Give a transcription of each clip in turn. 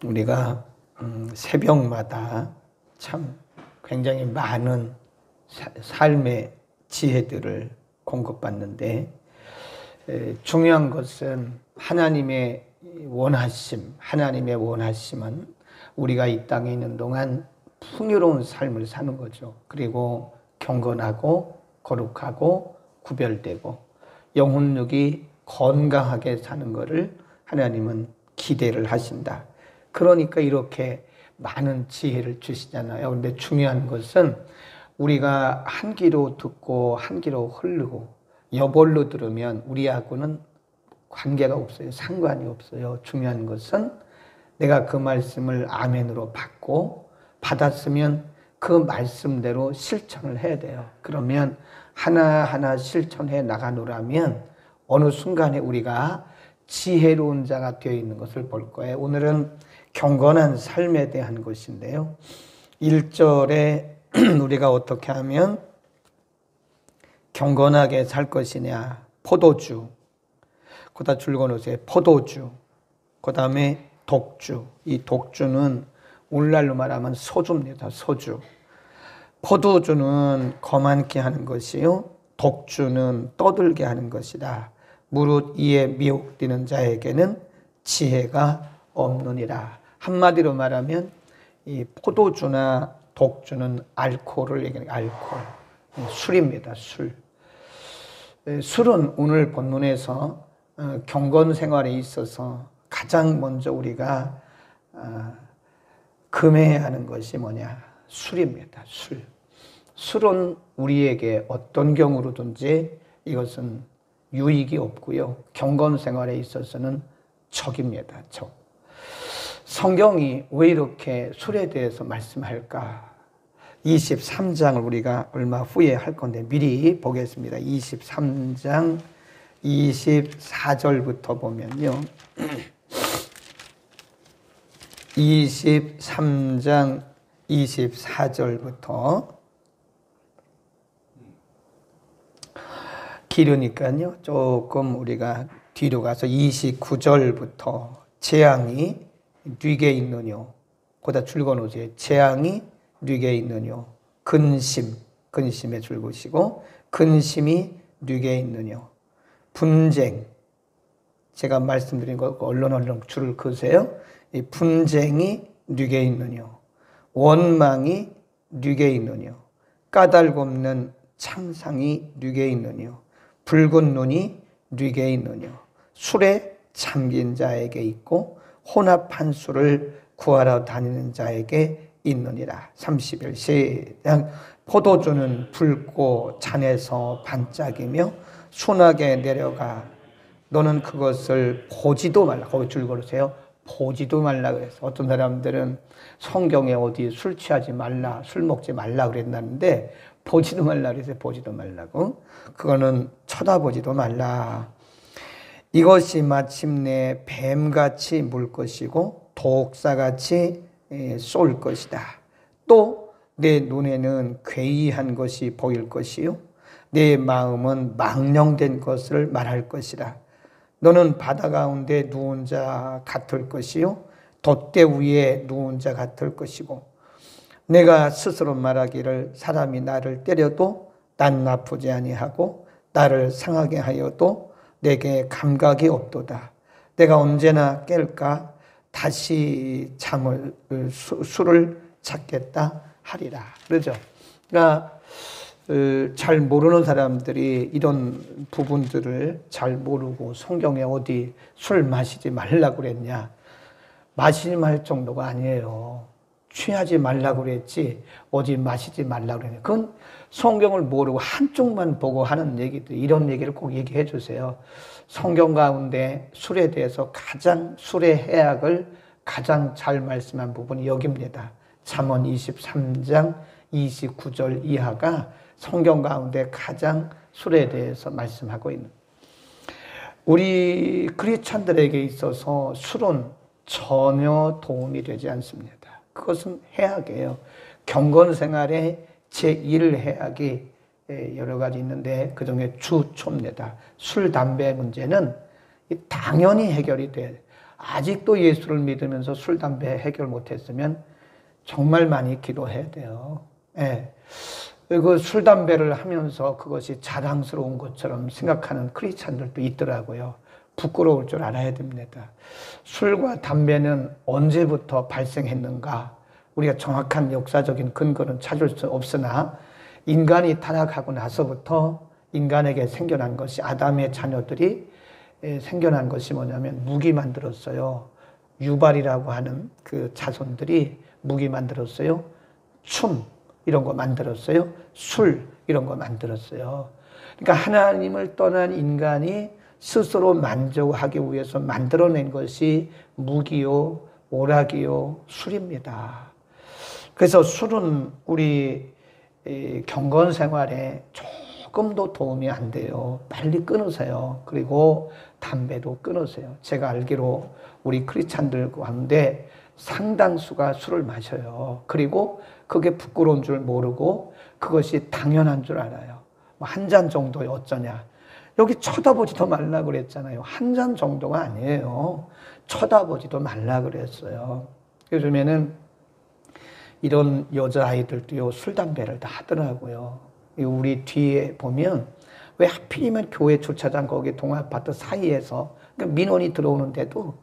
우리가 새벽마다 참 굉장히 많은 삶의 지혜들을 공급받는데, 중요한 것은 하나님의 원하심은 우리가 이 땅에 있는 동안 풍요로운 삶을 사는 거죠. 그리고 경건하고 거룩하고 구별되고 영혼력이 건강하게 사는 것을 하나님은 기대를 하신다. 그러니까 이렇게 많은 지혜를 주시잖아요. 그런데 중요한 것은 우리가 한 귀로 듣고 한 귀로 흐르고 여벌로 들으면 우리하고는 관계가 없어요. 상관이 없어요. 중요한 것은 내가 그 말씀을 아멘으로 받았으면 그 말씀대로 실천을 해야 돼요. 그러면 하나하나 실천해 나가노라면 어느 순간에 우리가 지혜로운 자가 되어 있는 것을 볼 거예요. 오늘은 경건한 삶에 대한 것인데요. 1절에 우리가 어떻게 하면 경건하게 살 것이냐. 포도주. 거기다 줄거놓으세요. 포도주. 그 다음에 독주. 이 독주는 오늘날로 말하면 소주입니다. 소주. 포도주는 거만케 하는 것이요. 독주는 떠들게 하는 것이다. 무릇 이에 미혹되는 자에게는 지혜가 없느니라. 한마디로 말하면 이 포도주나 독주는 알코올을 얘기하는 알코올. 술입니다. 술. 술은 오늘 본문에서 경건 생활에 있어서 가장 먼저 우리가 금해야 하는 것이 뭐냐? 술입니다. 술. 술은 우리에게 어떤 경우로든지 이것은 유익이 없고요. 경건 생활에 있어서는 적입니다. 적. 성경이 왜 이렇게 술에 대해서 말씀할까? 23장을 우리가 얼마 후에 할 건데 미리 보겠습니다. 23장 24절부터 보면요. 23장 24절부터 길으니까요. 조금 우리가 뒤로 가서 29절부터 재앙이 뉘게 있느뇨. 거기다 줄거놓으세요. 재앙이 뉘게 있느뇨. 근심에 줄거시고 근심이 뉘게 있느뇨. 분쟁. 제가 말씀드린 거 얼른 줄을 그으세요. 이 분쟁이 뉘게 있느뇨. 원망이 뉘게 있느뇨. 까닭없는 창상이 뉘게 있느뇨. 붉은 눈이 뉘게 있느뇨. 술에 잠긴 자에게 있고 혼합한 술을 구하러 다니는 자에게 있느니라. 30일 시작. 포도주는 붉고 잔에서 반짝이며 순하게 내려가 너는 그것을 보지도 말라. 거기 줄 걸으세요. 보지도 말라 그래서 어떤 사람들은 성경에 어디 술 취하지 말라, 술 먹지 말라 그랬는데 보지도 말라 그래서 보지도 말라고. 그거는 쳐다보지도 말라. 이것이 마침내 뱀같이 물 것이고 독사같이 쏠 것이다. 또 내 눈에는 괴이한 것이 보일 것이요 내 마음은 망령된 것을 말할 것이라. 너는 바다 가운데 누운 자 같을 것이요 돛대 위에 누운 자 같을 것이고 내가 스스로 말하기를 사람이 나를 때려도 난 나쁘지 아니하고 나를 상하게 하여도 내게 감각이 없도다. 내가 언제나 깰까 다시 술을 찾겠다 하리라. 그러죠. 그러니까 잘 모르는 사람들이 이런 부분들을 잘 모르고 성경에 어디 술 마시지 말라고 그랬냐. 마시지 말 정도가 아니에요. 취하지 말라고 그랬지 어디 마시지 말라고 그랬냐. 그건 성경을 모르고 한쪽만 보고 하는 얘기들, 이런 얘기를 꼭 얘기해 주세요. 성경 가운데 술에 대해서 술의 해악을 가장 잘 말씀한 부분이 여기입니다. 잠언 23장 29절 이하가 성경 가운데 가장 술에 대해서 말씀하고 있는. 우리 크리스찬들에게 있어서 술은 전혀 도움이 되지 않습니다. 그것은 해악이에요. 경건 생활에 제1 해악이 여러 가지 있는데 그중에 주초입니다. 술, 담배 문제는 당연히 해결이 돼. 아직도 예수를 믿으면서 술, 담배 해결 못했으면 정말 많이 기도해야 돼요. 예. 그리고 술, 담배를 하면서 그것이 자랑스러운 것처럼 생각하는 크리스찬들도 있더라고요. 부끄러울 줄 알아야 됩니다. 술과 담배는 언제부터 발생했는가? 우리가 정확한 역사적인 근거는 찾을 수 없으나 인간이 타락하고 나서부터 인간에게 생겨난 것이, 아담의 자녀들이 생겨난 것이 뭐냐면 무기 만들었어요. 유발이라고 하는 그 자손들이 무기 만들었어요. 춤 이런 거 만들었어요. 술 이런 거 만들었어요. 그러니까 하나님을 떠난 인간이 스스로 만족하기 위해서 만들어낸 것이 무기요, 오락이요, 술입니다. 그래서 술은 우리 경건 생활에 조금도 도움이 안 돼요. 빨리 끊으세요. 그리고 담배도 끊으세요. 제가 알기로 우리 크리스찬들 가운데 상당수가 술을 마셔요. 그리고 그게 부끄러운 줄 모르고 그것이 당연한 줄 알아요. 한 잔 정도에 어쩌냐. 여기 쳐다보지도 말라 그랬잖아요. 한 잔 정도가 아니에요. 쳐다보지도 말라 그랬어요. 요즘에는 이런 여자아이들도요, 술, 담배를 다 하더라고요. 우리 뒤에 보면 왜 하필이면 교회 주차장 거기 동아파트 사이에서 그러니까 민원이 들어오는데도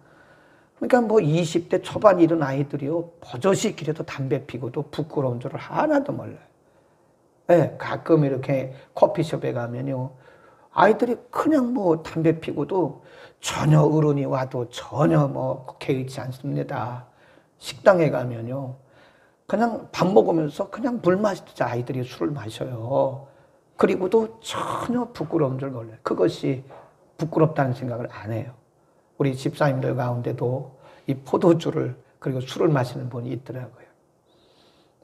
그러니까 뭐 20대 초반 이런 아이들이요, 버젓이 길에도 담배 피고도 부끄러운 줄 하나도 몰라요. 네, 가끔 이렇게 커피숍에 가면요, 아이들이 그냥 뭐 담배 피고도 전혀 어른이 와도 전혀 뭐 개의치 않습니다. 식당에 가면요, 그냥 밥 먹으면서 그냥 물 마시자 아이들이 술을 마셔요. 그리고도 전혀 부끄러운 줄 몰라요. 그것이 부끄럽다는 생각을 안 해요. 우리 집사님들 가운데도 이 포도주를 그리고 술을 마시는 분이 있더라고요.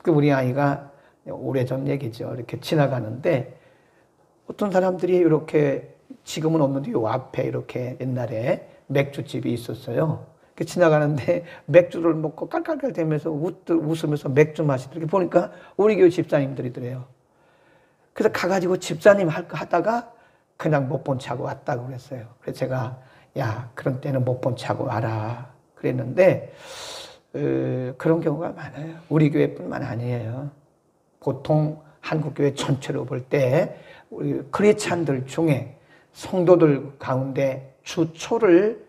그 우리 아이가 오래전 얘기죠. 이렇게 지나가는데 어떤 사람들이 이렇게 지금은 없는데 요 앞에 이렇게 옛날에 맥주집이 있었어요. 지나가는데 맥주를 먹고 깔깔깔 대면서 웃으면서 맥주 마시더라고요. 이렇게 보니까 우리 교회 집사님들이더래요. 그래서 가가지고 집사님 할까 하다가 그냥 못 본 차고 왔다고 그랬어요. 그래서 제가 야, 그런 때는 못 본 차고 와라 그랬는데 그런 경우가 많아요. 우리 교회뿐만 아니에요. 보통 한국교회 전체로 볼 때 우리 크리스찬들 중에 성도들 가운데 주초를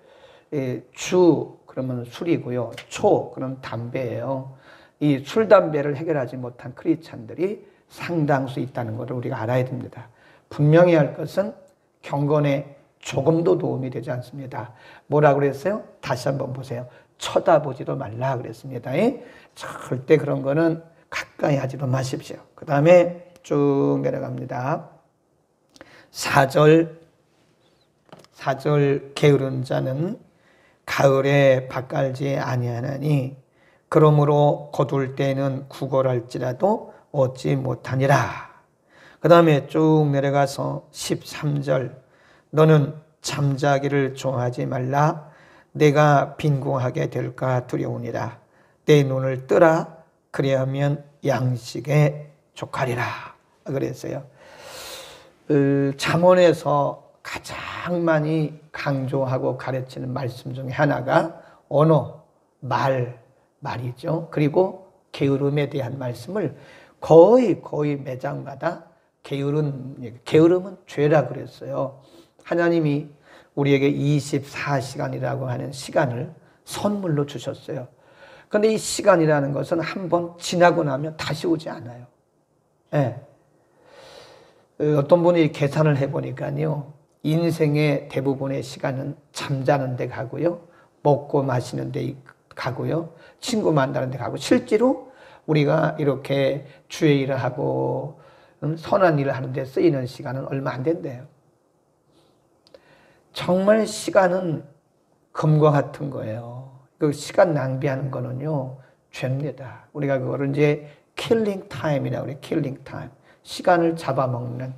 주 그러면 술이고요. 초 그럼 담배예요. 이 술, 담배를 해결하지 못한 크리스찬들이 상당수 있다는 것을 우리가 알아야 됩니다. 분명히 할 것은 경건에 조금도 도움이 되지 않습니다. 뭐라 그랬어요? 다시 한번 보세요. 쳐다보지도 말라 그랬습니다. 절대 그런 거는 가까이 하지도 마십시오. 그 다음에 쭉 내려갑니다. 4절 게으른 자는 가을에 밭갈지 아니하나니 그러므로 거둘 때는 구걸할지라도 얻지 못하니라. 그 다음에 쭉 내려가서 13절 너는 잠자기를 좋아하지 말라. 내가 빈궁하게 될까 두려우니라. 내 눈을 뜨라. 그리하면 양식에 족하리라. 그랬어요. 잠언에서 가장 많이 강조하고 가르치는 말씀 중에 하나가 언어, 말이죠. 그리고 게으름에 대한 말씀을 거의 매 장마다 게으름은 죄라 그랬어요. 하나님이 우리에게 24시간이라고 하는 시간을 선물로 주셨어요. 그런데 이 시간이라는 것은 한번 지나고 나면 다시 오지 않아요. 네. 어떤 분이 계산을 해보니까요, 인생의 대부분의 시간은 잠자는 데 가고요, 먹고 마시는 데 가고요, 친구 만나는 데 가고, 실제로 우리가 이렇게 주의 일을 하고 선한 일을 하는 데 쓰이는 시간은 얼마 안 된대요. 정말 시간은 금과 같은 거예요. 그 시간 낭비하는 거는요, 죄입니다. 우리가 그거를 이제 킬링 타임이라고 그래요. 킬링 타임. 시간을 잡아먹는.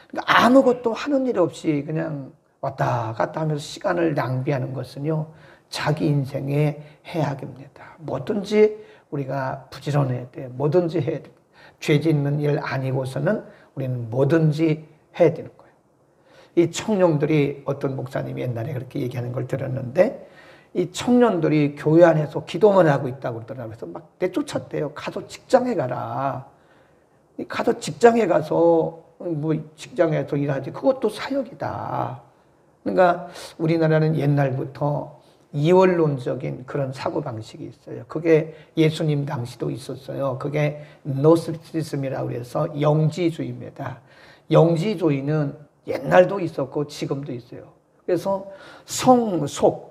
그러니까 아무것도 하는 일 없이 그냥 왔다 갔다 하면서 시간을 낭비하는 것은요, 자기 인생의 해악입니다. 뭐든지 우리가 부지런해야 돼요. 뭐든지 해야 돼요. 죄 짓는 일 아니고서는 우리는 뭐든지 해야 되는 거예요. 이 청룡들이 어떤 목사님이 옛날에 그렇게 얘기하는 걸 들었는데, 이 청년들이 교회 안에서 기도만 하고 있다고 그러더라고요. 그래서 막 내쫓았대요. 가서 직장에 가라. 가서 직장에 가서 뭐 직장에서 일하지. 그것도 사역이다. 그러니까 우리나라는 옛날부터 이원론적인 그런 사고방식이 있어요. 그게 예수님 당시도 있었어요. 그게 노스티즘이라고 해서 영지주의입니다. 영지주의는 옛날도 있었고 지금도 있어요. 그래서 성, 속,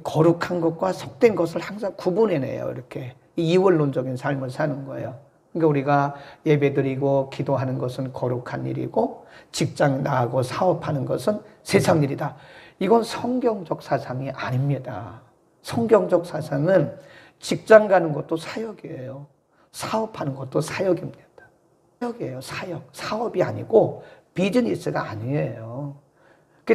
거룩한 것과 속된 것을 항상 구분해내요. 이렇게 이원론적인 삶을 사는 거예요. 그러니까 우리가 예배드리고 기도하는 것은 거룩한 일이고 직장 나가고 사업하는 것은 세상 일이다. 이건 성경적 사상이 아닙니다. 성경적 사상은 직장 가는 것도 사역이에요. 사업하는 것도 사역입니다. 사역이에요. 사역. 사업이 아니고 비즈니스가 아니에요.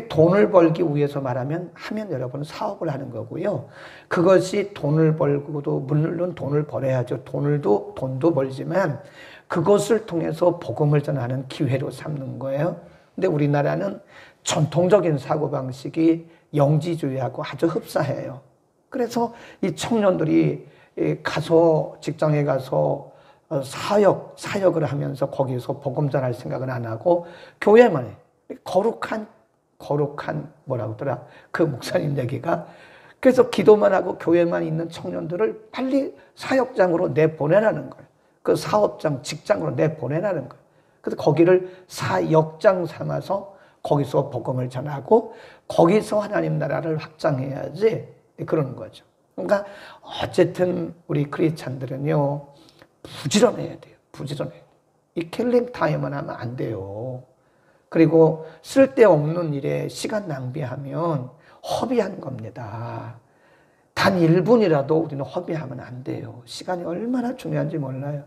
돈을 벌기 위해서 하면 여러분은 사업을 하는 거고요. 그것이 돈을 벌고도 물론 돈을 벌어야죠. 돈도 벌지만 그것을 통해서 복음을 전하는 기회로 삼는 거예요. 근데 우리나라는 전통적인 사고방식이 영지주의하고 아주 흡사해요. 그래서 이 청년들이 가서 직장에 가서 사역을 하면서 거기서 복음 전할 생각은 안 하고 교회만 해. 거룩한 뭐라고 하더라? 그 목사님 얘기가. 그래서 기도만 하고 교회만 있는 청년들을 빨리 사역장으로 내보내라는 거예요. 그 사업장, 직장으로 내보내라는 거예요. 그래서 거기를 사역장 삼아서 거기서 복음을 전하고 거기서 하나님 나라를 확장해야지 그러는 거죠. 그러니까 어쨌든 우리 크리스찬들은요 부지런해야 돼요. 부지런해야 돼요. 이 킬링 타임만 하면 안 돼요. 그리고 쓸데없는 일에 시간 낭비하면 허비한 겁니다. 단 1분이라도 우리는 허비하면 안 돼요. 시간이 얼마나 중요한지 몰라요.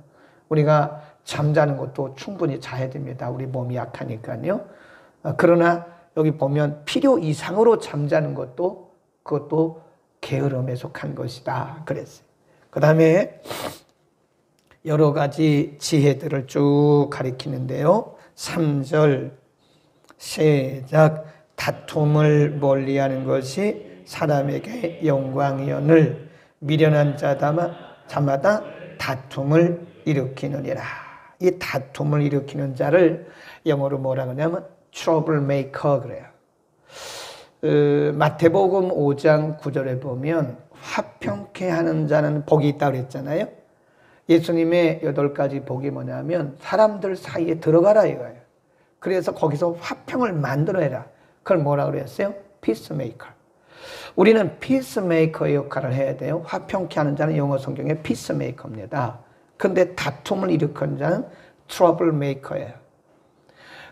우리가 잠자는 것도 충분히 자야 됩니다. 우리 몸이 약하니까요. 그러나 여기 보면 필요 이상으로 잠자는 그것도 게으름에 속한 것이다. 그랬어요. 그 다음에 여러 가지 지혜들을 쭉 가리키는데요. 3절 시작. 다툼을 멀리하는 것이 사람에게 영광이오늘 미련한 자마다 다툼을 일으키느니라. 이 다툼을 일으키는 자를 영어로 뭐라 그러냐면 trouble maker 그래요. 마태복음 5장 9절에 보면 화평케 하는 자는 복이 있다고 그랬잖아요. 예수님의 8가지 복이 뭐냐면 사람들 사이에 들어가라 이거예요. 그래서 거기서 화평을 만들어내라. 그걸 뭐라고 그랬어요? peacemaker. 우리는 peacemaker의 역할을 해야 돼요. 화평케 하는 자는 영어 성경에 peacemaker입니다. 근데 다툼을 일으키는 자는 troublemaker예요.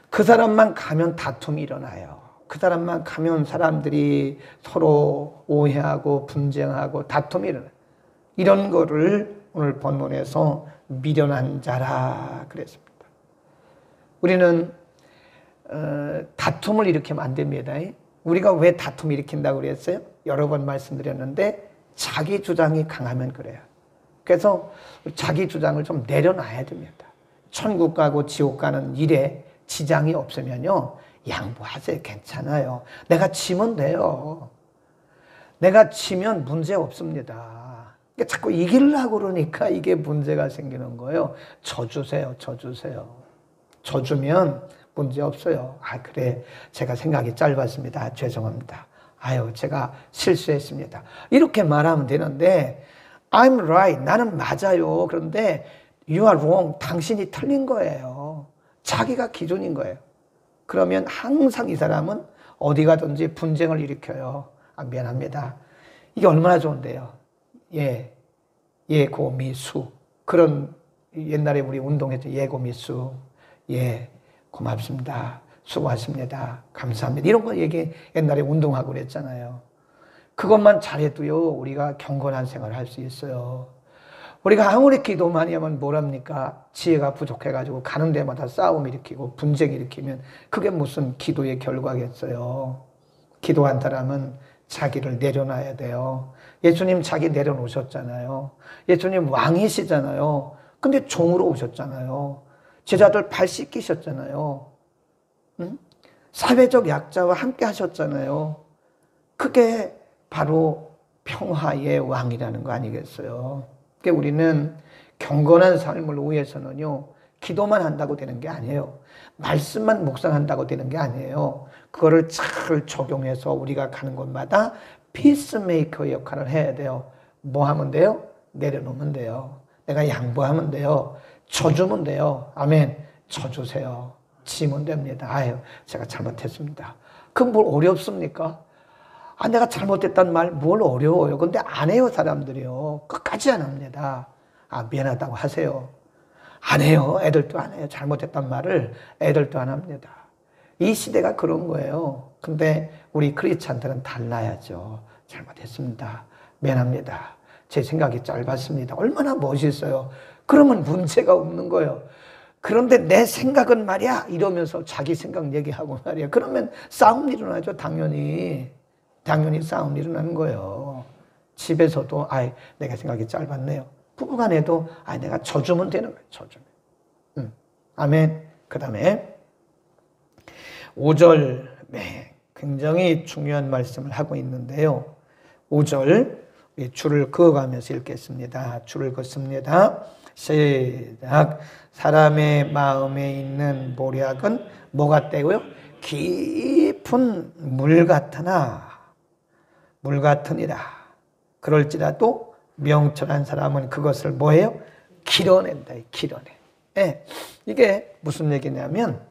그 사람만 가면 다툼이 일어나요. 그 사람만 가면 사람들이 서로 오해하고 분쟁하고 다툼이 일어나요. 이런 거를 오늘 본문에서 미련한 자라 그랬습니다. 우리는 다툼을 일으키면 안 됩니다. 우리가 왜 다툼을 일으킨다고 그랬어요? 여러 번 말씀드렸는데 자기 주장이 강하면 그래요. 그래서 자기 주장을 좀 내려놔야 됩니다. 천국 가고 지옥 가는 일에 지장이 없으면요 양보하세요. 괜찮아요. 내가 지면 돼요. 내가 지면 문제 없습니다. 자꾸 이기려고 그러니까 이게 문제가 생기는 거예요. 져주세요. 져주면 문제 없어요. 아 그래 제가 생각이 짧았습니다. 죄송합니다. 아유 제가 실수했습니다. 이렇게 말하면 되는데 I'm right. 나는 맞아요. 그런데 you are wrong. 당신이 틀린 거예요. 자기가 기준인 거예요. 그러면 항상 이 사람은 어디 가든지 분쟁을 일으켜요. 아, 미안합니다. 이게 얼마나 좋은데요. 예고미수. 그런 옛날에 우리 운동했죠. 예고미수. 예, 고맙습니다. 수고하십니다. 감사합니다. 이런 거 옛날에 운동하고 그랬잖아요. 그것만 잘해도요, 우리가 경건한 생활을 할 수 있어요. 우리가 아무리 기도 많이 하면 뭐랍니까? 지혜가 부족해가지고 가는 데마다 싸움 일으키고 분쟁 일으키면 그게 무슨 기도의 결과겠어요. 기도한 사람은 자기를 내려놔야 돼요. 예수님 자기 내려놓으셨잖아요. 예수님 왕이시잖아요. 근데 종으로 오셨잖아요. 제자들 발 씻기셨잖아요. 응? 사회적 약자와 함께 하셨잖아요. 그게 바로 평화의 왕이라는 거 아니겠어요? 그러니까 우리는 경건한 삶을 위해서는요, 기도만 한다고 되는 게 아니에요. 말씀만 묵상한다고 되는 게 아니에요. 그거를 잘 적용해서 우리가 가는 곳마다 피스메이커의 역할을 해야 돼요. 뭐 하면 돼요? 내려놓으면 돼요. 내가 양보하면 돼요. 져주면 돼요. 아멘. 져주세요. 지면 됩니다. 아유, 제가 잘못했습니다. 그럼 뭘 어렵습니까? 아, 내가 잘못했단 말 뭘 어려워요. 근데 안 해요, 사람들이요. 끝까지 안 합니다. 아, 미안하다고 하세요. 안 해요. 애들도 안 해요. 잘못했단 말을 애들도 안 합니다. 이 시대가 그런 거예요. 근데 우리 크리스찬들은 달라야죠. 잘못했습니다. 미안합니다. 제 생각이 짧았습니다. 얼마나 멋있어요. 그러면 문제가 없는 거예요. 그런데 내 생각은 말이야 이러면서 자기 생각 얘기하고 말이야. 그러면 싸움 일어나죠. 당연히 싸움 일어나는 거예요. 집에서도 내가 생각이 짧았네요. 부부간에도 내가 져주면 되는 거예요. 져주면. 아멘. 그 다음에 5절 굉장히 중요한 말씀을 하고 있는데요. 5절 줄을 그어가면서 읽겠습니다. 줄을 긋습니다. 시작. 사람의 마음에 있는 모략은 뭐 같다고요? 깊은 물 같으니라. 그럴지라도 명철한 사람은 그것을 뭐해요? 길어낸다. 길어내. 이게 무슨 얘기냐면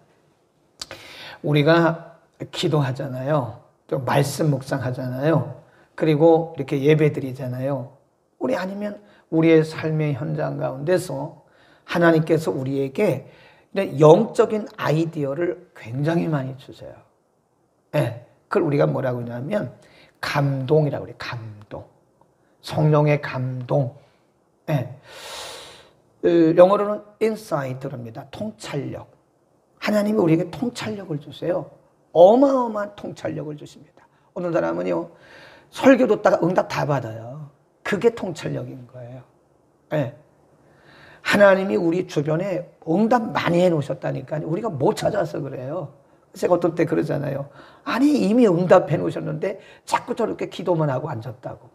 우리가 기도하잖아요. 또 말씀 묵상하잖아요. 그리고 이렇게 예배 드리잖아요. 우리 아니면 우리의 삶의 현장 가운데서 하나님께서 우리에게 이런 영적인 아이디어를 굉장히 많이 주세요. 그걸 우리가 뭐라고 하냐면 감동이라고 그래요. 감동. 성령의 감동. 영어로는 insight랍니다. 통찰력. 하나님이 우리에게 통찰력을 주세요. 어마어마한 통찰력을 주십니다. 어느 사람은요, 설교 듣다가 응답 다 받아요. 그게 통찰력인 거예요. 하나님이 우리 주변에 응답 많이 해놓으셨다니까요. 우리가 못 찾아서 그래요. 제가 어떤 때 그러잖아요. 아니, 이미 응답해 놓으셨는데 자꾸 저렇게 기도만 하고 앉았다고.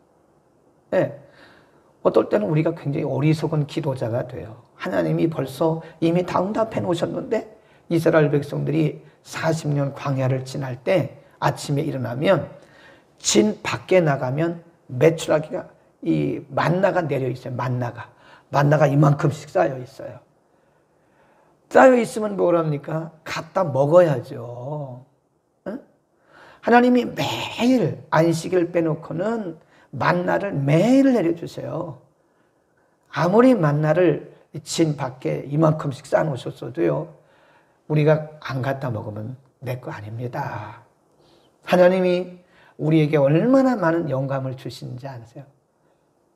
어떨 때는 우리가 굉장히 어리석은 기도자가 돼요. 하나님이 벌써 이미 다 응답해 놓으셨는데 이스라엘 백성들이 40년 광야를 지날 때 아침에 일어나면 진 밖에 나가면 메추라기가 이 만나가 내려 있어요. 만나가 이만큼씩 쌓여 있어요. 쌓여 있으면 뭐랍니까? 갖다 먹어야죠. 하나님이 매일 안식일 빼놓고는 만나를 매일 내려주세요. 아무리 만나를 진 밖에 이만큼씩 쌓아놓으셨어도요, 우리가 안 갖다 먹으면 내 거 아닙니다. 하나님이 우리에게 얼마나 많은 영감을 주시는지 아세요?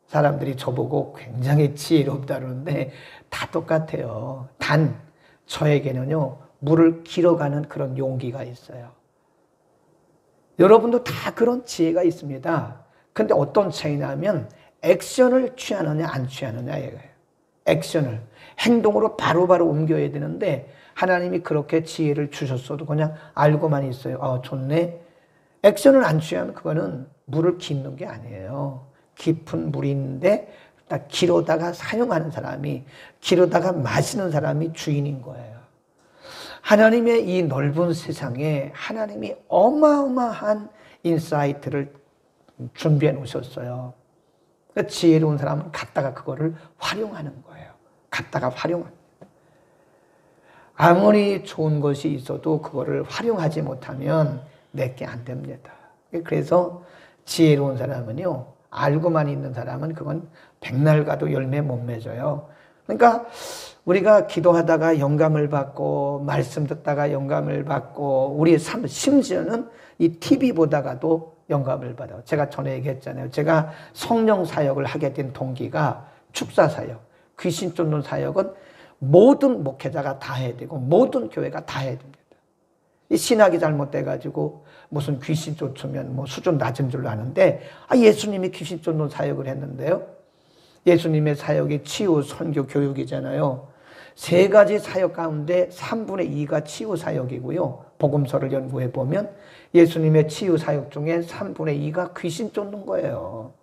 사람들이 저보고 굉장히 지혜롭다 그러는데 다 똑같아요. 단 저에게는요, 물을 길어가는 그런 용기가 있어요. 여러분도 다 그런 지혜가 있습니다. 근데 어떤 차이냐면 액션을 취하느냐 안 취하느냐 이거예요. 액션을 행동으로 바로바로 옮겨야 되는데 하나님이 그렇게 지혜를 주셨어도 그냥 알고만 있어요. 좋네. 액션을 안 취하면 그거는 물을 깃는 게 아니에요. 깊은 물이 있는데 길어다가 사용하는 사람이, 길어다가 마시는 사람이 주인인 거예요. 하나님의 이 넓은 세상에 하나님이 어마어마한 인사이트를 준비해 놓으셨어요. 그러니까 지혜로운 사람은 갖다가 그거를 활용하는 거예요. 갖다가 활용합니다. 아무리 좋은 것이 있어도 그거를 활용하지 못하면 내게 안 됩니다. 그래서 지혜로운 사람은요, 알고만 있는 사람은 그건 백날 가도 열매 못 맺어요. 그러니까 우리가 기도하다가 영감을 받고 말씀 듣다가 영감을 받고 우리의 삶, 심지어는 이 TV 보다가도 영감을 받아요. 제가 전에 얘기했잖아요. 제가 성령 사역을 하게 된 동기가 축사 사역, 귀신 쫓는 사역은 모든 목회자가 다 해야 되고 모든 교회가 다 해야 됩니다. 이 신학이 잘못돼가지고 무슨 귀신 쫓으면 뭐 수준 낮은 줄로 아는데 예수님이 귀신 쫓는 사역을 했는데요. 예수님의 사역이 치유, 선교, 교육이잖아요. 세 가지 사역 가운데 3분의 2가 치유 사역이고요. 복음서를 연구해 보면 예수님의 치유 사역 중에 3분의 2가 귀신 쫓는 거예요.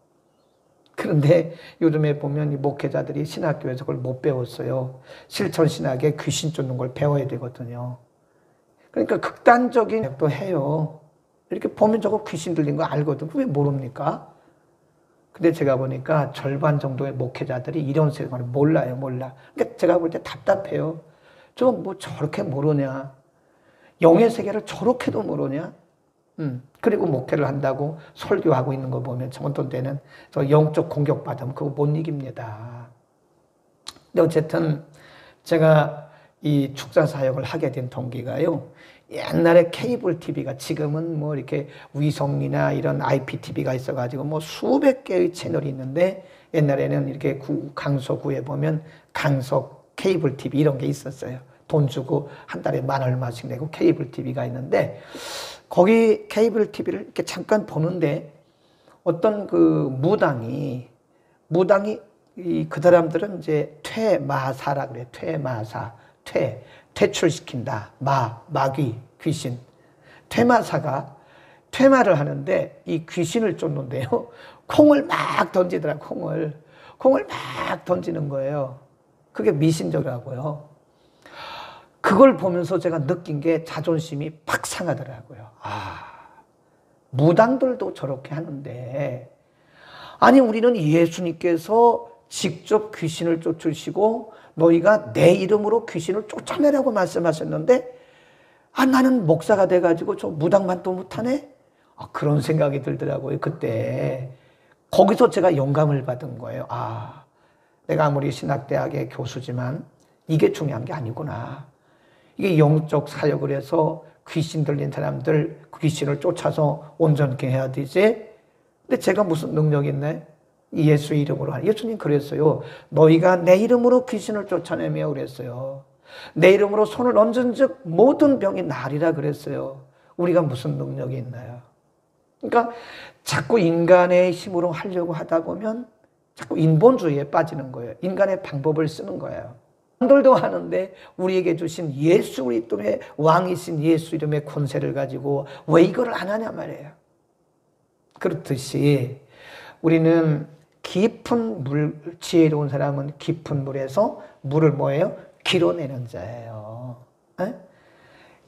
그런데 요즘에 보면 이 목회자들이 신학교에서 그걸 못 배웠어요. 실천신학에 귀신 쫓는 걸 배워야 되거든요. 그러니까 극단적인 것도 해요. 이렇게 보면 저거 귀신 들린 거 알거든. 왜 모릅니까? 근데 제가 보니까 절반 정도의 목회자들이 이런 생각을 몰라요, 몰라. 그러니까 제가 볼 때 답답해요. 저 뭐 저렇게 모르냐. 영의 세계를 저렇게도 모르냐. 그리고 목회를 한다고 설교하고 있는 거 보면 어떤 때는 저 영적 공격받으면 그거 못 이깁니다. 근데 어쨌든 제가 이 축사 사역을 하게 된 동기가요. 옛날에 케이블 TV가 지금은 뭐 이렇게 위성이나 이런 IPTV가 있어가지고 뭐 수백 개의 채널이 있는데 옛날에는 이렇게 강서구에 보면 강석 케이블 TV 이런 게 있었어요. 돈 주고 한 달에 만 얼마씩 내고 케이블 TV가 있는데 거기 케이블 TV를 이렇게 잠깐 보는데 어떤 그 무당이 그 사람들은 이제 퇴마사라 그래요. 퇴마사. 퇴출시킨다. 마귀, 귀신. 퇴마사가 퇴마를 하는데 이 귀신을 쫓는데요. 콩을 막 던지더라, 콩을 막 던지는 거예요. 그게 미신적이라고요. 그걸 보면서 제가 느낀 게 자존심이 팍 상하더라고요. 무당들도 저렇게 하는데, 아니, 우리는 예수님께서 직접 귀신을 쫓으시고, 너희가 내 이름으로 귀신을 쫓아내라고 말씀하셨는데, 나는 목사가 돼가지고 저 무당만 또 못하네? 그런 생각이 들더라고요, 그때. 거기서 제가 영감을 받은 거예요. 내가 아무리 신학대학의 교수지만 이게 중요한 게 아니구나. 이게 영적 사역을 해서 귀신 들린 사람들 귀신을 쫓아서 온전케 해야 되지. 근데 제가 무슨 능력이 있네? 예수 이름으로 하는. 예수님 그랬어요. 너희가 내 이름으로 귀신을 쫓아내며 그랬어요. 내 이름으로 손을 얹은 즉 모든 병이 나으리라 그랬어요. 우리가 무슨 능력이 있나요? 그러니까 자꾸 인간의 힘으로 하려고 하다 보면 자꾸 인본주의에 빠지는 거예요. 인간의 방법을 쓰는 거예요. 남들도 하는데 우리에게 주신 예수 그리스도의 왕이신 예수 이름의 권세를 가지고 왜 이걸 안 하냐 말이에요. 그렇듯이 우리는 깊은 물, 지혜로운 사람은 깊은 물에서 물을 뭐예요? 길어내는 자예요. 에?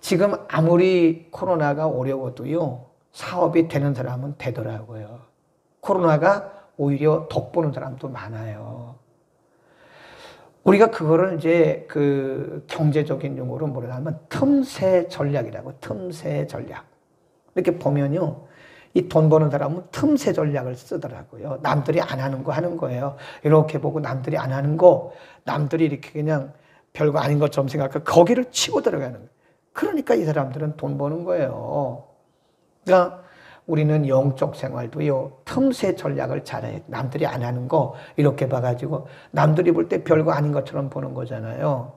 지금 아무리 코로나가 어려워도요, 사업이 되는 사람은 되더라고요. 코로나가 오히려 덕보는 사람도 많아요. 우리가 그거를 이제 그 경제적인 용어로 뭐라 하면 틈새 전략이라고, 틈새 전략. 이렇게 보면요, 이 돈 버는 사람은 틈새 전략을 쓰더라고요. 남들이 안 하는 거 하는 거예요. 이렇게 보고 남들이 안 하는 거, 남들이 이렇게 그냥 별거 아닌 것처럼 생각하고 거기를 치고 들어가는 거예요. 그러니까 이 사람들은 돈 버는 거예요. 그러니까 우리는 영적 생활도요, 틈새 전략을 잘해요. 남들이 안 하는 거 이렇게 봐가지고 남들이 볼 때 별거 아닌 것처럼 보는 거잖아요.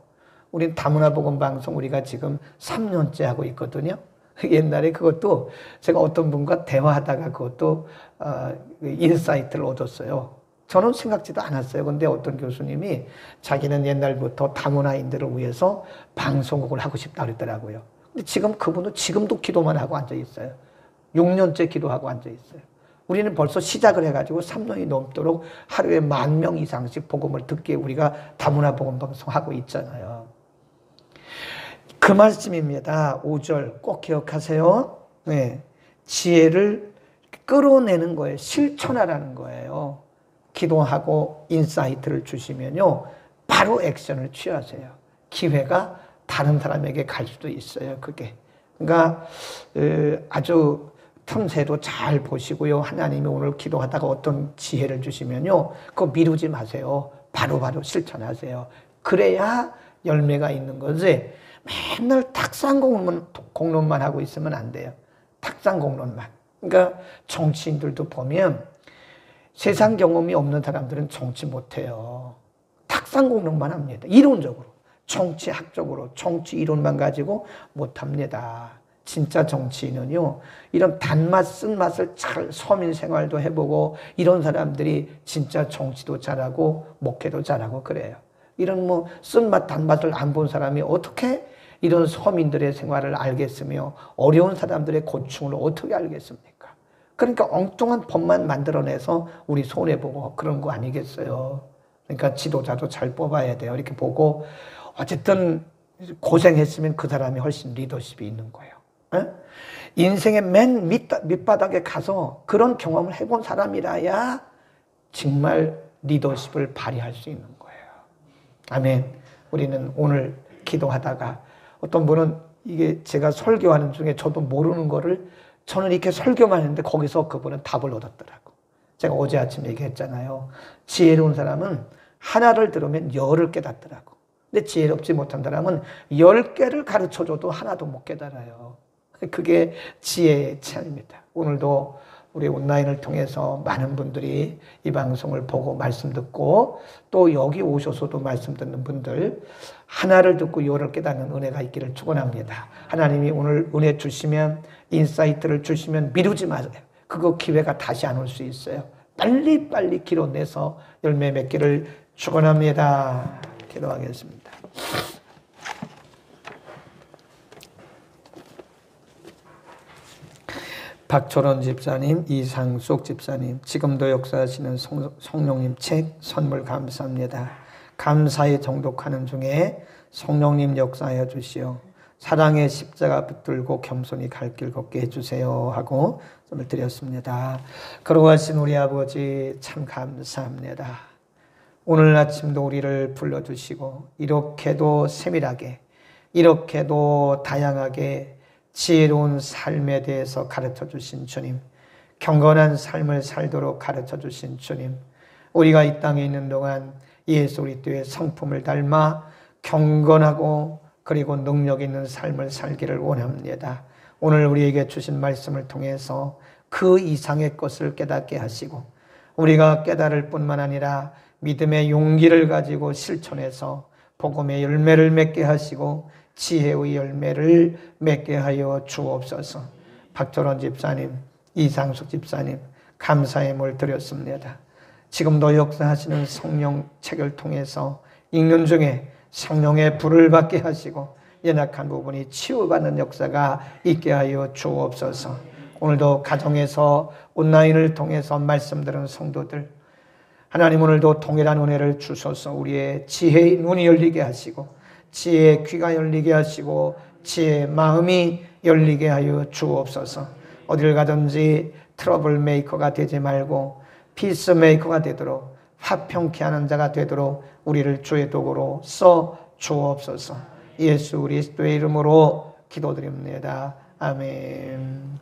우린 다문화 복음 방송 우리가 지금 3년째 하고 있거든요. 옛날에 그것도 제가 어떤 분과 대화하다가 그것도 인사이트를 얻었어요. 저는 생각지도 않았어요. 근데 어떤 교수님이 자기는 옛날부터 다문화인들을 위해서 방송국을 하고 싶다 그랬더라고요. 근데 지금 그분은 지금도 기도만 하고 앉아 있어요. 6년째 기도하고 앉아 있어요. 우리는 벌써 시작을 해가지고 3년이 넘도록 하루에 10,000명 이상씩 복음을 듣게 우리가 다문화 복음 방송하고 있잖아요. 그 말씀입니다. 5절 꼭 기억하세요. 네. 지혜를 끌어내는 거예요. 실천하라는 거예요. 기도하고 인사이트를 주시면요, 바로 액션을 취하세요. 기회가 다른 사람에게 갈 수도 있어요. 그게. 그러니까 아주 틈새도 잘 보시고요. 하나님이 오늘 기도하다가 어떤 지혜를 주시면요, 그거 미루지 마세요. 바로바로 실천하세요. 그래야 열매가 있는 거지. 맨날 탁상 공론만 하고 있으면 안 돼요. 탁상 공론만. 그러니까 정치인들도 보면 세상 경험이 없는 사람들은 정치 못해요. 탁상 공론만 합니다. 이론적으로. 정치학적으로. 정치 이론만 가지고 못합니다. 진짜 정치인은요, 이런 단맛, 쓴맛을 잘 서민 생활도 해보고 이런 사람들이 진짜 정치도 잘하고 목회도 잘하고 그래요. 이런 뭐 쓴맛, 단맛을 안 본 사람이 어떻게 이런 서민들의 생활을 알겠으며 어려운 사람들의 고충을 어떻게 알겠습니까? 그러니까 엉뚱한 법만 만들어내서 우리 손해보고 그런 거 아니겠어요. 그러니까 지도자도 잘 뽑아야 돼요. 이렇게 보고 어쨌든 고생했으면 그 사람이 훨씬 리더십이 있는 거예요. 에? 인생의 맨 밑바닥에 가서 그런 경험을 해본 사람이라야 정말 리더십을 발휘할 수 있는 거예요. 아멘. 우리는 오늘 기도하다가 어떤 분은 이게 제가 설교하는 중에 저도 모르는 거를 저는 이렇게 설교만 했는데 거기서 그분은 답을 얻었더라고. 제가 어제 아침 얘기했잖아요. 지혜로운 사람은 하나를 들으면 열을 깨닫더라고. 근데 지혜롭지 못한 사람은 10개를 가르쳐줘도 하나도 못 깨달아요. 그게 지혜의 차이입니다. 오늘도 우리 온라인을 통해서 많은 분들이 이 방송을 보고 말씀 듣고 또 여기 오셔서도 말씀 듣는 분들 하나를 듣고 열을 깨닫는 은혜가 있기를 축원합니다. 하나님이 오늘 은혜 주시면 인사이트를 주시면 미루지 마세요. 그거 기회가 다시 안 올 수 있어요. 빨리빨리 기도내서 열매 맺기를 축원합니다. 기도하겠습니다. 박철원 집사님, 이상숙 집사님, 지금도 역사하시는 성령님 책 선물 감사합니다. 감사에 정독하는 중에 성령님 역사하여 주시오. 사랑의 십자가 붙들고 겸손히 갈 길 걷게 해주세요 하고 선물 드렸습니다. 걸어가신 우리 아버지 참 감사합니다. 오늘 아침도 우리를 불러주시고 이렇게도 세밀하게 이렇게도 다양하게 지혜로운 삶에 대해서 가르쳐 주신 주님, 경건한 삶을 살도록 가르쳐 주신 주님, 우리가 이 땅에 있는 동안 예수 그리스도의 성품을 닮아 경건하고 그리고 능력 있는 삶을 살기를 원합니다. 오늘 우리에게 주신 말씀을 통해서 그 이상의 것을 깨닫게 하시고 우리가 깨달을 뿐만 아니라 믿음의 용기를 가지고 실천해서 복음의 열매를 맺게 하시고 지혜의 열매를 맺게 하여 주옵소서. 박철원 집사님, 이상숙 집사님 감사의 물 드렸습니다. 지금도 역사하시는 성령 책을 통해서 읽는 중에 성령의 불을 받게 하시고 연약한 부분이 치유받는 역사가 있게 하여 주옵소서. 오늘도 가정에서 온라인을 통해서 말씀 들은 성도들 하나님 오늘도 동일한 은혜를 주셔서 우리의 지혜의 눈이 열리게 하시고 지혜의 귀가 열리게 하시고 지혜의 마음이 열리게 하여 주옵소서. 어딜 가든지 트러블 메이커가 되지 말고 피스 메이커가 되도록 화평케 하는 자가 되도록 우리를 주의 도구로 써 주옵소서. 예수 그리스도의 이름으로 기도드립니다. 아멘.